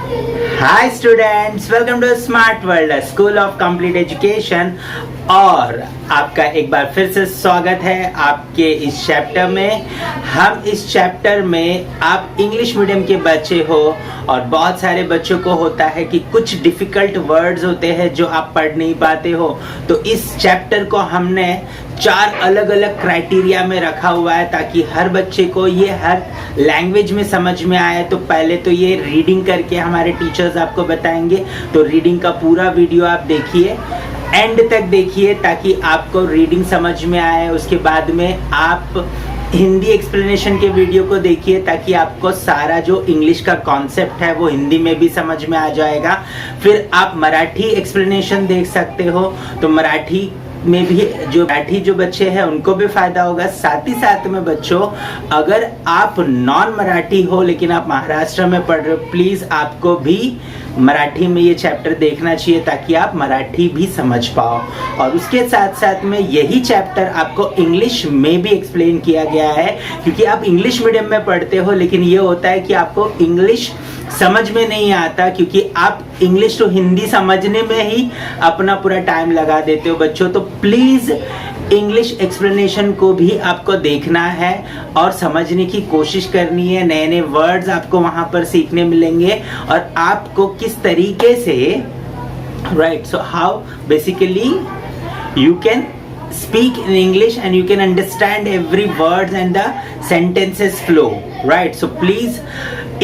Hi students, welcome to smart world school of complete education. और आपका एक बार फिर से स्वागत है आपके इस चैप्टर में। हम इस चैप्टर में आप इंग्लिश मीडियम के बच्चे हो और बहुत सारे बच्चों को होता है कि कुछ डिफिकल्ट वर्ड्स होते हैं जो आप पढ़ नहीं पाते हो। तो इस चैप्टर को हमने 4 अलग अलग क्राइटेरिया में रखा हुआ है ताकि हर बच्चे को ये हर लैंग्वेज में समझ में आए। तो पहले तो ये रीडिंग करके हमारे टीचर्स आपको बताएंगे, तो रीडिंग का पूरा वीडियो आप देखिए, एंड तक देखिए ताकि आपको रीडिंग समझ में आए। उसके बाद में आप हिंदी एक्सप्लेनेशन के वीडियो को देखिए ताकि आपको सारा जो इंग्लिश का कॉन्सेप्ट है वो हिंदी में भी समझ में आ जाएगा। फिर आप मराठी एक्सप्लेनेशन देख सकते हो, तो मराठी में भी जो बच्चे हैं उनको भी फायदा होगा। साथ ही साथ में बच्चों, अगर आप नॉन मराठी हो लेकिन आप महाराष्ट्र में पढ़ रहे हो, प्लीज आपको भी मराठी में ये चैप्टर देखना चाहिए ताकि आप मराठी भी समझ पाओ। और उसके साथ साथ में यही चैप्टर आपको इंग्लिश में भी एक्सप्लेन किया गया है, क्योंकि आप इंग्लिश मीडियम में पढ़ते हो लेकिन ये होता है कि आपको इंग्लिश समझ में नहीं आता, क्योंकि आप इंग्लिश तो हिंदी समझने में ही अपना पूरा टाइम लगा देते हो बच्चों। तो प्लीज इंग्लिश एक्सप्लेनेशन को भी आपको देखना है और समझने की कोशिश करनी है। नए नए वर्ड्स आपको वहां पर सीखने मिलेंगे और आपको किस तरीके से right, so how basically you can speak in English and you can understand every word and the sentences flow, right? So please,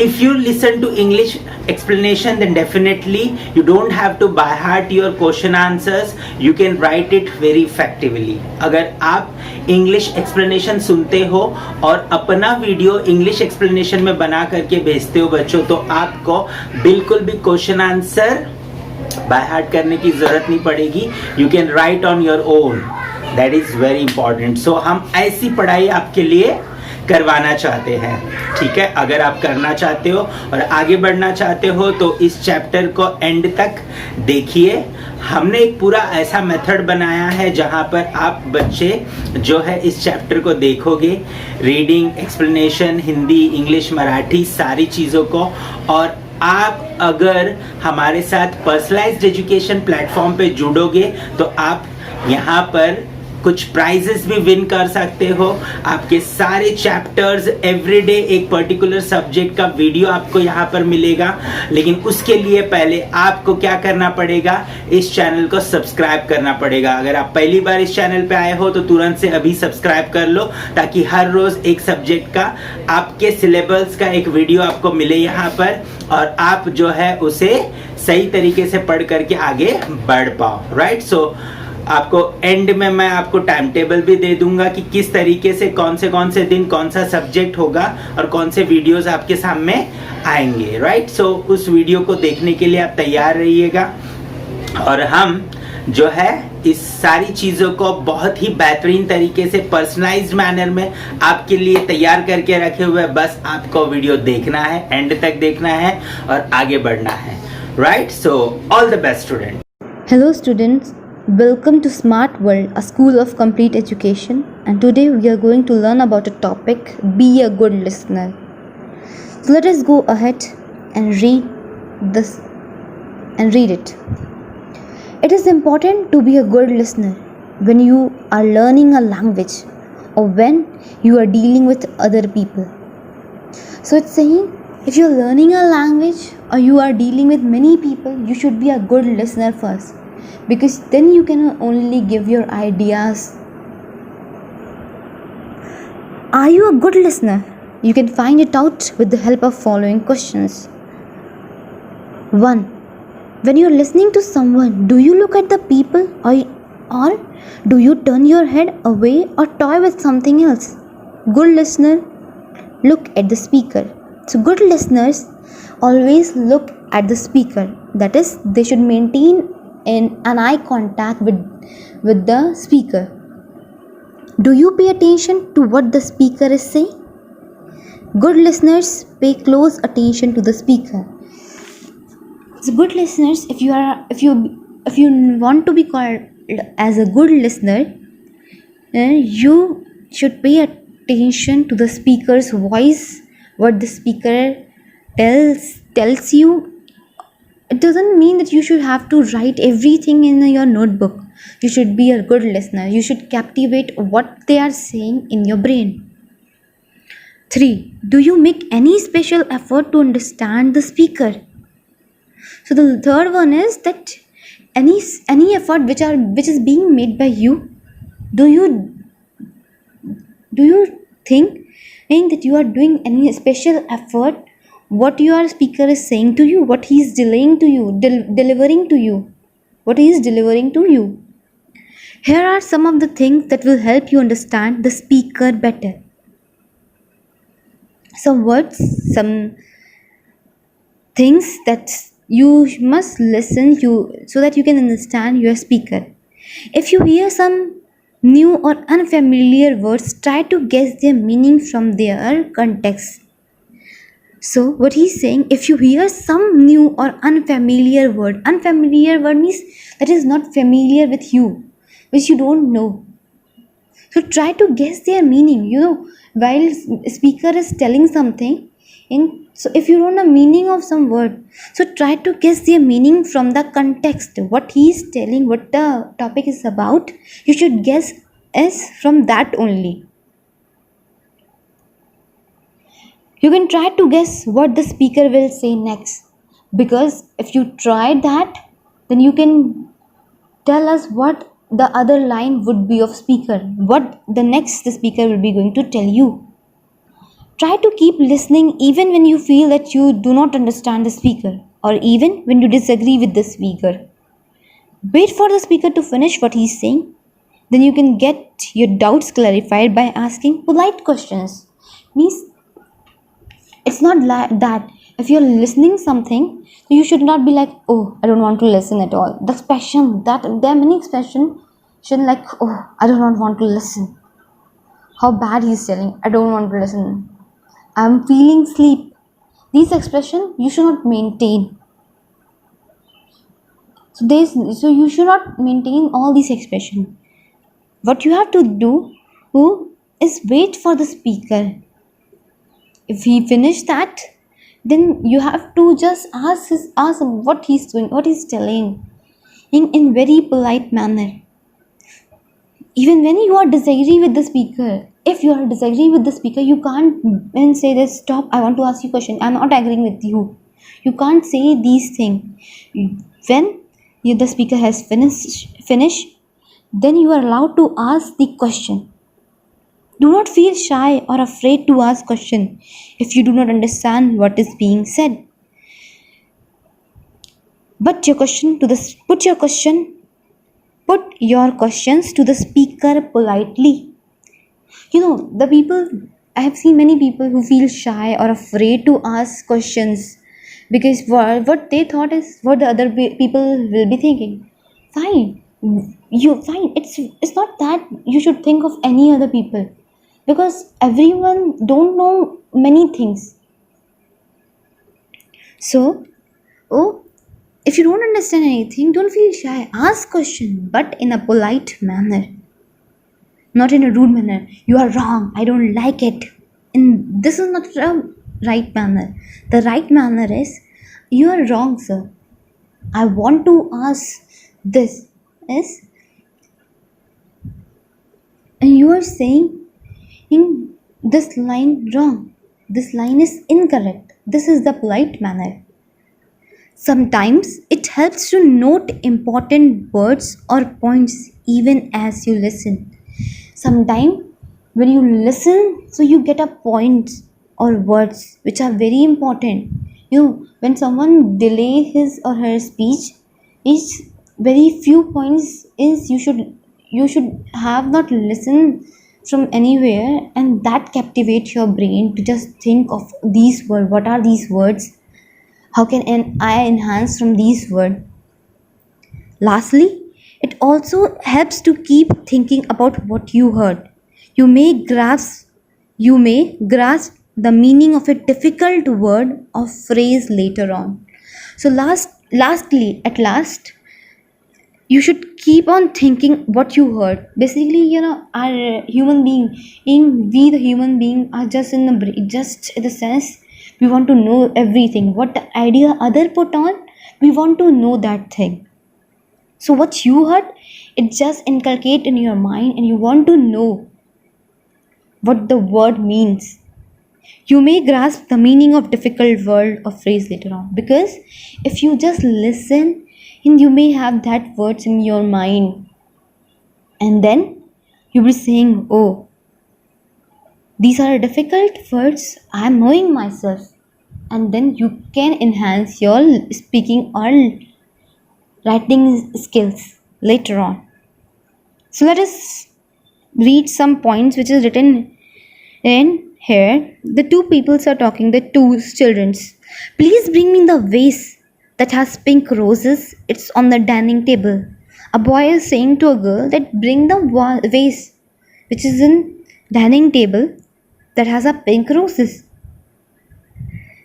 if you listen to English explanation, then definitely you don't have to by heart your question answers, you can write it very effectively. अगर आप English explanation सुनते हो और अपना video English explanation में बना करके भेजते हो बच्चों, तो आपको बिल्कुल भी क्वेश्चन आंसर बाय हार्ट करने की जरूरत नहीं पड़ेगी। You can write on your own, that is very important. So हम ऐसी पढ़ाई आपके लिए करवाना चाहते हैं, ठीक है। अगर आप करना चाहते हो और आगे बढ़ना चाहते हो तो इस चैप्टर को एंड तक देखिए। हमने एक पूरा ऐसा मेथड बनाया है जहां पर आप बच्चे जो है इस चैप्टर को देखोगे, reading, explanation, Hindi, English, Marathi, सारी चीज़ों को। और आप अगर हमारे साथ पर्सनलाइज्ड एजुकेशन प्लेटफॉर्म पे जुड़ोगे तो आप यहाँ पर कुछ प्राइजेस भी विन कर सकते हो। आपके सारे चैप्टर्स एवरीडे एक पर्टिकुलर सब्जेक्ट का वीडियो आपको यहाँ पर मिलेगा। लेकिन उसके लिए पहले आपको क्या करना पड़ेगा, इस चैनल को सब्सक्राइब करना पड़ेगा। अगर आप पहली बार इस चैनल पे आए हो तो तुरंत से अभी सब्सक्राइब कर लो ताकि हर रोज एक सब्जेक्ट का आपके सिलेबस का एक वीडियो आपको मिले यहाँ पर, और आप जो है उसे सही तरीके से पढ़ करके आगे बढ़ पाओ, राइट। सो आपको एंड में मैं आपको टाइम टेबल भी दे दूंगा कि किस तरीके से कौन से दिन कौन सा सब्जेक्ट होगा और कौन से वीडियोस आपके सामने आएंगे, राइट। सो उस वीडियो को देखने के लिए आप तैयार रहिएगा। और हम जो है इस सारी चीज़ों को बहुत ही बेहतरीन तरीके से पर्सनलाइज्ड मैनर में आपके लिए तैयार करके रखे हुए। बस आपको वीडियो देखना है, एंड तक देखना है और आगे बढ़ना है, right. So all the best student. Hello students, welcome to Smart World, a school of complete education, and today we are going to learn about a topic, be a good listener. So let us go ahead and read it. It is important to be a good listener when you are learning a language or when you are dealing with other people. So it's saying, if you are learning a language or you are dealing with many people, you should be a good listener first, because then you can only give your ideas. Are you a good listener? You can find it out with the help of following questions. 1. When you are listening to someone, do you look at the people or do you turn your head away or toy with something else? Good listener look at the speaker. So good listeners always look at the speaker. That is, they should maintain an eye contact with the speaker. Do you pay attention to what the speaker is saying? Good listeners pay close attention to the speaker. So good listeners, if you want to be called as a good listener, you should pay attention to the speaker's voice, what the speaker tells you, It doesn't mean that you should have to write everything in your notebook. You should be a good listener. You should captivate what they are saying in your brain. 3. Do you make any special effort to understand the speaker? So the third one is that any effort which is being made by you, do you think that you are doing any special effort what your speaker is saying to you, what he is delaying to you, delivering to you, what he is delivering to you? Here are some of the things that will help you understand the speaker better. Some words, some things that you must listen so that you can understand your speaker. If you hear some new or unfamiliar words, try to guess their meaning from their context. So what he's saying, if you hear some new or unfamiliar word means that is not familiar with you, which you don't know. So try to guess their meaning. While speaker is telling something, so if you don't know meaning of some word, so try to guess their meaning from the context. What he is telling, what the topic is about, you should guess is from that only. You can try to guess what the speaker will say next, because if you try that, then you can tell us what the other line would be of speaker, what the next the speaker will be going to tell you. Try to keep listening even when you feel that you do not understand the speaker, or even when you disagree with the speaker. Wait for the speaker to finish what he is saying. Then you can get your doubts clarified by asking polite questions. Means it's not like that. If you're listening something, you should not be like, oh, I don't want to listen at all. The expression that there are many expressions like, oh, I do not want to listen. How bad he's telling, I don't want to listen. I'm feeling sleep. These expressions you should not maintain. So you should not maintain all these expressions. What you have to do is wait for the speaker. If he finished that, then you have to just ask him what he's doing, what he's telling, in very polite manner. Even when you are disagreeing with the speaker, if you are disagreeing with the speaker, you can't then say this, stop, I want to ask you a question, I'm not agreeing with you. You can't say these things. When the speaker has finished, then you are allowed to ask the question. Do not feel shy or afraid to ask question if you do not understand what is being said. Put your questions to the speaker politely. I have seen many people who feel shy or afraid to ask questions because what they thought is what the other people will be thinking. Fine. It's not that you should think of any other people, because everyone don't know many things. So, if you don't understand anything, don't feel shy. Ask question, but in a polite manner, not in a rude manner. You are wrong, I don't like it. And this is not the right manner. The right manner is, you are wrong, sir. I want to ask this. And you are saying in this line wrong. This line is incorrect. This is the polite manner. Sometimes it helps to note important words or points even as you listen. Sometimes when you listen, so you get a point or words which are very important. When someone delay his or her speech, each very few points is you should have not listened from anywhere, and that captivates your brain to just think of these words. What are these words? How can I enhance from these words? Lastly, it also helps to keep thinking about what you heard. You may grasp the meaning of a difficult word or phrase later on. So at last, you should keep on thinking what you heard. Basically, our human being, we the human being are just in the sense we want to know everything. What the idea other put on, we want to know that thing. So what you heard, it just inculcate in your mind and you want to know what the word means. You may grasp the meaning of difficult word or phrase later on, because if you just listen and you may have that words in your mind, and then you'll be saying, oh, these are difficult words, I am knowing myself, and then you can enhance your speaking or writing skills later on. So let us read some points which is written in here. The two peoples are talking, the two childrens. Please bring me the vase that has pink roses. It's on the dining table. A boy is saying to a girl that bring the vase which is in dining table that has a pink roses.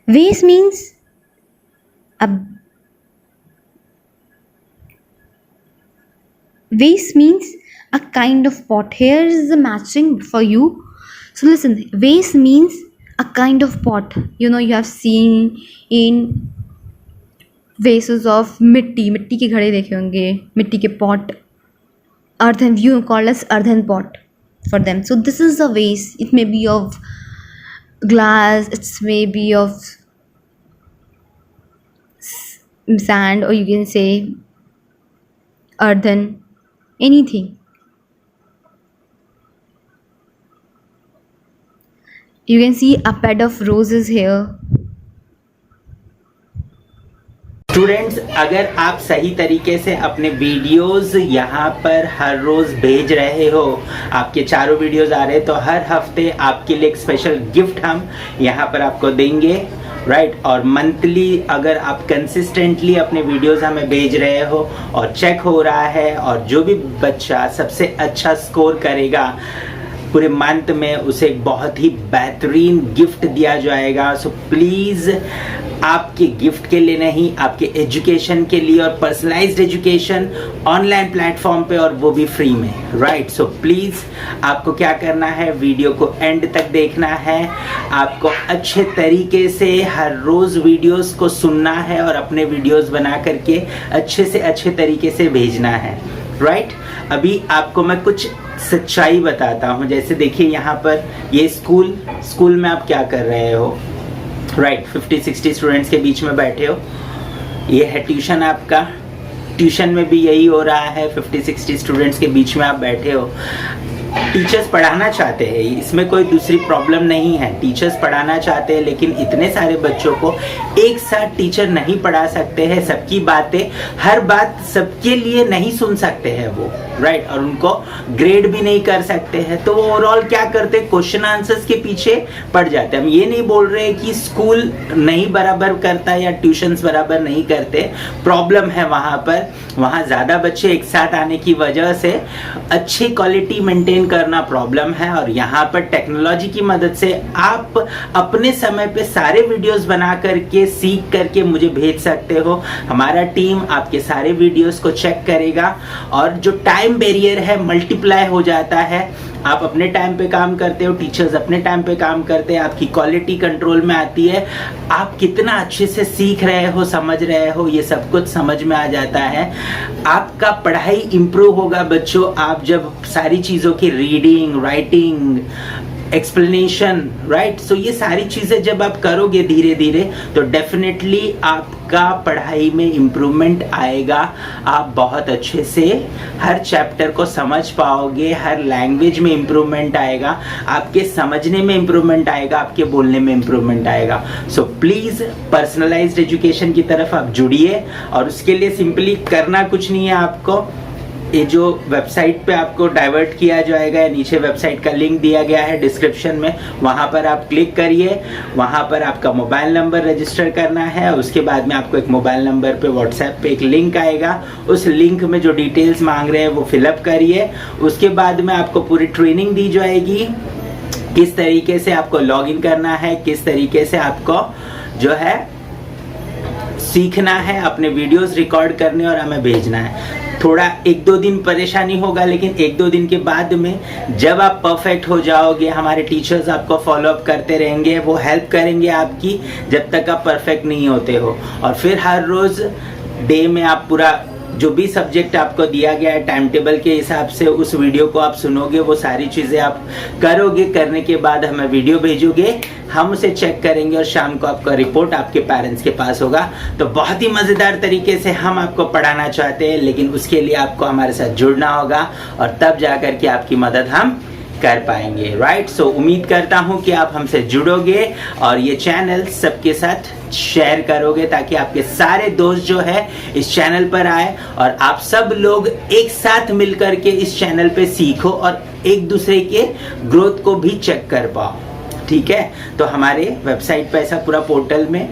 Vase means a kind of pot. Here is the matching for you. So listen, vase means a kind of pot. You know, you have seen in vases of मिट्टी के घड़े देखे होंगे, मिट्टी के pot, earthen, you call as earthen pot for them. So this is a vase. It may be of glass, it may be of sand, or you can say earthen, anything. You can see a bed of roses here. Students, अगर आप सही तरीके से अपने videos यहाँ पर हर रोज भेज रहे हो, आपके चारों वीडियोस आ रहे हैं, तो हर हफ्ते आपके लिए एक स्पेशल गिफ्ट हम यहाँ पर आपको देंगे, राइट। और मंथली अगर आप कंसिस्टेंटली अपने वीडियोस हमें भेज रहे हो और चेक हो रहा है, और जो भी बच्चा सबसे अच्छा स्कोर करेगा पूरे मंथ में, उसे एक बहुत ही बेहतरीन गिफ्ट दिया जाएगा। सो प्लीज़ आपके गिफ्ट के लिए नहीं, आपके एजुकेशन के लिए, और पर्सनलाइज्ड एजुकेशन ऑनलाइन प्लेटफॉर्म पे, और वो भी फ्री में, राइट। सो प्लीज़ आपको क्या करना है, वीडियो को एंड तक देखना है, आपको अच्छे तरीके से हर रोज़ वीडियोस को सुनना है और अपने वीडियोस बना करके अच्छे से अच्छे तरीके से भेजना है, राइट। अभी आपको मैं कुछ सच्चाई बताता हूँ। जैसे देखिए यहाँ पर ये स्कूल में आप क्या कर रहे हो, राइट। 50-60 स्टूडेंट्स के बीच में बैठे हो। ये है ट्यूशन आपका, ट्यूशन में भी यही हो रहा है, 50-60 स्टूडेंट्स के बीच में आप बैठे हो। टीचर्स पढ़ाना चाहते हैं, इसमें कोई दूसरी प्रॉब्लम नहीं है, टीचर्स पढ़ाना चाहते हैं, लेकिन इतने सारे बच्चों को एक साथ टीचर नहीं पढ़ा सकते हैं। सबकी बातें, हर बात सबके लिए नहीं सुन सकते हैं वो, राइट। और उनको ग्रेड भी नहीं कर सकते हैं, तो वो ओवरऑल क्या करते, क्वेश्चन आंसर्स के पीछे पड़ जाते हैं। हम ये नहीं बोल रहे कि स्कूल नहीं बराबर करता या ट्यूशन्स बराबर नहीं करते, प्रॉब्लम है वहाँ पर, वहाँ ज़्यादा बच्चे एक साथ आने की वजह से अच्छी क्वालिटी मेंटेन करना प्रॉब्लम है। और यहाँ पर टेक्नोलॉजी की मदद से आप अपने समय पे सारे वीडियोस बना करके, सीख करके मुझे भेज सकते हो। हमारा टीम आपके सारे वीडियोस को चेक करेगा, और जो टाइम बैरियर है मल्टीप्लाई हो जाता है। आप अपने टाइम पे काम करते हो, टीचर्स अपने टाइम पे काम करते हैं, आपकी क्वालिटी कंट्रोल में आती है, आप कितना अच्छे से सीख रहे हो, समझ रहे हो, ये सब कुछ समझ में आ जाता है। आपका पढ़ाई इंप्रूव होगा बच्चों, आप जब सारी चीज़ों की रीडिंग, राइटिंग, एक्सप्लेनेशन, राइट। सो ये सारी चीज़ें जब आप करोगे धीरे धीरे, तो डेफिनेटली आपका पढ़ाई में इम्प्रूवमेंट आएगा। आप बहुत अच्छे से हर चैप्टर को समझ पाओगे, हर लैंग्वेज में इम्प्रूवमेंट आएगा, आपके समझने में इम्प्रूवमेंट आएगा, आपके बोलने में इम्प्रूवमेंट आएगा। सो प्लीज़ पर्सनलाइज्ड एजुकेशन की तरफ आप जुड़िए, और उसके लिए सिंपली करना कुछ नहीं है आपको। ये जो वेबसाइट पे आपको डाइवर्ट किया जाएगा, या नीचे वेबसाइट का लिंक दिया गया है डिस्क्रिप्शन में, वहाँ पर आप क्लिक करिए। वहाँ पर आपका मोबाइल नंबर रजिस्टर करना है, उसके बाद में आपको एक मोबाइल नंबर पे व्हाट्सएप पे एक लिंक आएगा, उस लिंक में जो डिटेल्स मांग रहे हैं वो फिलअप करिए। उसके बाद में आपको पूरी ट्रेनिंग दी जाएगी, किस तरीके से आपको लॉगिन करना है, किस तरीके से आपको जो है सीखना है, अपने वीडियोस रिकॉर्ड करने और हमें भेजना है। थोड़ा 1-2 दिन परेशानी होगा, लेकिन 1-2 दिन के बाद में जब आप परफेक्ट हो जाओगे, हमारे टीचर्स आपको फॉलो अप करते रहेंगे, वो हेल्प करेंगे आपकी जब तक आप परफेक्ट नहीं होते हो। और फिर हर रोज़ डे में आप पूरा जो भी सब्जेक्ट आपको दिया गया है टाइम टेबल के हिसाब से उस वीडियो को आप सुनोगे, वो सारी चीज़ें आप करोगे। करने के बाद हमें वीडियो भेजोगे, हम उसे चेक करेंगे और शाम को आपका रिपोर्ट आपके पेरेंट्स के पास होगा। तो बहुत ही मज़ेदार तरीके से हम आपको पढ़ाना चाहते हैं, लेकिन उसके लिए आपको हमारे साथ जुड़ना होगा और तब जा कर के आपकी मदद हम कर पाएंगे, राइट। सो उम्मीद करता हूं कि आप हमसे जुड़ोगे और ये चैनल सबके साथ शेयर करोगे, ताकि आपके सारे दोस्त जो है इस चैनल पर आए और आप सब लोग एक साथ मिलकर के इस चैनल पे सीखो और एक दूसरे के ग्रोथ को भी चेक कर पाओ, ठीक है। तो हमारे वेबसाइट पे ऐसा पूरा पोर्टल में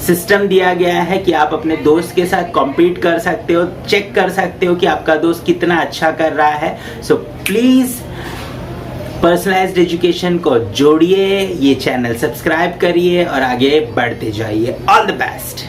सिस्टम दिया गया है कि आप अपने दोस्त के साथ कॉम्पीट कर सकते हो, चेक कर सकते हो कि आपका दोस्त कितना अच्छा कर रहा है। सो प्लीज़ पर्सनलाइज्ड एजुकेशन को जोड़िए, ये चैनल सब्सक्राइब करिए और आगे बढ़ते जाइए। All the best.